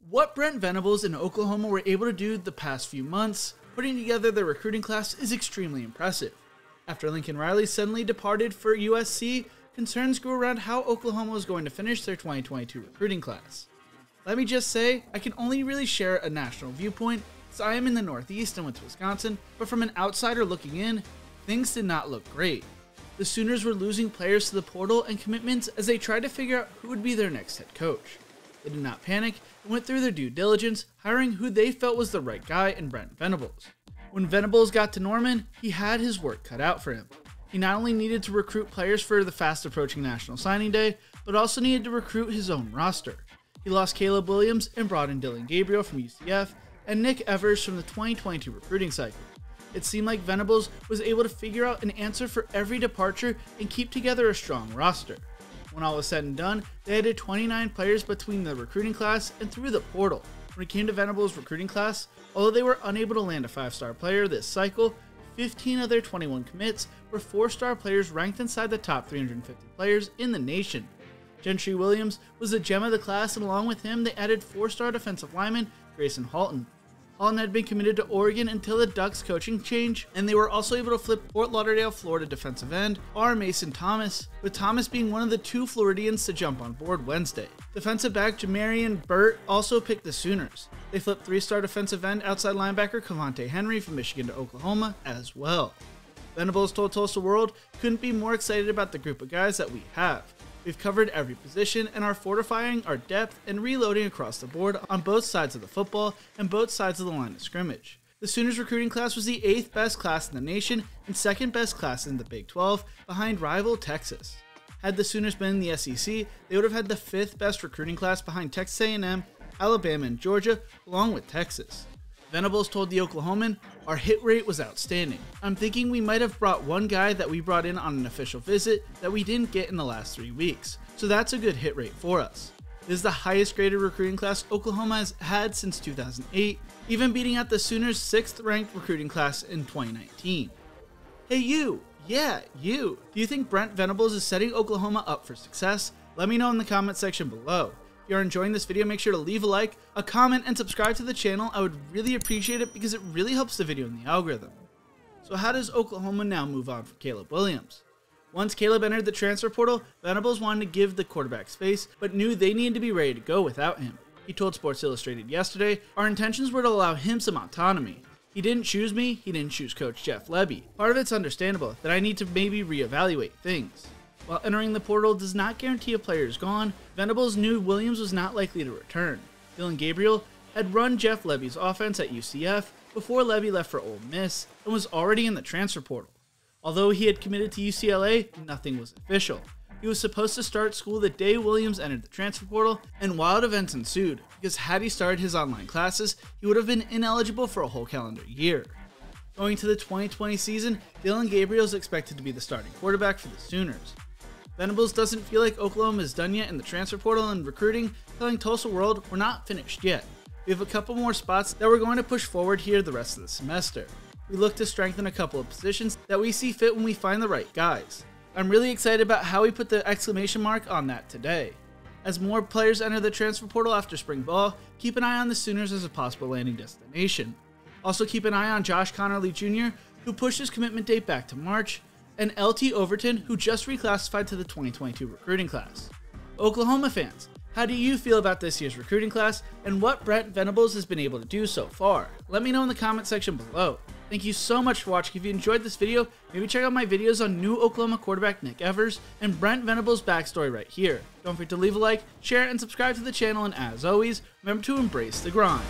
What Brent Venables and Oklahoma were able to do the past few months, putting together their recruiting class, is extremely impressive. After Lincoln Riley suddenly departed for USC, concerns grew around how Oklahoma was going to finish their 2022 recruiting class. Let me just say, I can only really share a national viewpoint, as I am in the Northeast and went to Wisconsin, but from an outsider looking in, things did not look great. The Sooners were losing players to the portal and commitments as they tried to figure out who would be their next head coach. They did not panic and went through their due diligence, hiring who they felt was the right guy in Brent Venables. When Venables got to Norman, he had his work cut out for him. He not only needed to recruit players for the fast approaching National Signing Day, but also needed to recruit his own roster. He lost Caleb Williams and brought in Dillon Gabriel from UCF and Nick Evers from the 2022 recruiting cycle. It seemed like Venables was able to figure out an answer for every departure and keep together a strong roster. When all was said and done, they added 29 players between the recruiting class and through the portal. When it came to Venables' recruiting class, although they were unable to land a 5-star player this cycle, 15 of their 21 commits were 4-star players ranked inside the top 350 players in the nation. Gentry Williams was the gem of the class, and along with him, they added 4-star defensive lineman Grayson Halton. Halton had been committed to Oregon until the Ducks coaching change, and they were also able to flip Fort Lauderdale, Florida defensive end R. Mason Thomas, with Thomas being one of the 2 Floridians to jump on board Wednesday. Defensive back Jamarian Burt also picked the Sooners. They flipped 3-star defensive end outside linebacker Cavante Henry from Michigan to Oklahoma as well. Venables told Tulsa World, "Couldn't be more excited about the group of guys that we have. We've covered every position and are fortifying our depth and reloading across the board on both sides of the football and both sides of the line of scrimmage." The Sooners recruiting class was the 8th best class in the nation and 2nd best class in the Big 12, behind rival Texas. Had the Sooners been in the SEC, they would have had the 5th best recruiting class behind Texas A&M, Alabama, and Georgia, along with Texas. Venables told the Oklahoman, "Our hit rate was outstanding. I'm thinking we might have brought one guy that we brought in on an official visit that we didn't get in the last 3 weeks. So that's a good hit rate for us. This is the highest graded recruiting class Oklahoma has had since 2008, even beating out the Sooners' 6th ranked recruiting class in 2019. Hey you, yeah, you. Do you think Brent Venables is setting Oklahoma up for success? Let me know in the comment section below. If you're enjoying this video, make sure to leave a like, a comment, and subscribe to the channel. I would really appreciate it because it really helps the video in the algorithm. So how does Oklahoma now move on from Caleb Williams? Once Caleb entered the transfer portal, Venables wanted to give the quarterback space, but knew they needed to be ready to go without him. He told Sports Illustrated yesterday, "Our intentions were to allow him some autonomy. He didn't choose me, he didn't choose Coach Jeff Lebby. Part of it's understandable that I need to maybe reevaluate things." While entering the portal does not guarantee a player is gone, Venables knew Williams was not likely to return. Dillon Gabriel had run Jeff Lebby's offense at UCF before Lebby left for Ole Miss and was already in the transfer portal. Although he had committed to UCLA, nothing was official. He was supposed to start school the day Williams entered the transfer portal, and wild events ensued, because had he started his online classes, he would have been ineligible for a whole calendar year. Going to the 2020 season, Dillon Gabriel is expected to be the starting quarterback for the Sooners. Venables doesn't feel like Oklahoma is done yet in the transfer portal and recruiting, telling Tulsa World, "We're not finished yet. We have a couple more spots that we're going to push forward here the rest of the semester. We look to strengthen a couple of positions that we see fit when we find the right guys." I'm really excited about how we put the exclamation mark on that today. As more players enter the transfer portal after spring ball, keep an eye on the Sooners as a possible landing destination. Also keep an eye on Josh Connerly Jr., who pushed his commitment date back to March, and LT Overton, who just reclassified to the 2022 recruiting class. Oklahoma fans, how do you feel about this year's recruiting class and what Brent Venables has been able to do so far? Let me know in the comment section below. Thank you so much for watching. If you enjoyed this video, maybe check out my videos on new Oklahoma quarterback Nick Evers and Brent Venables' backstory right here. Don't forget to leave a like, share, and subscribe to the channel, and as always, remember to embrace the grind.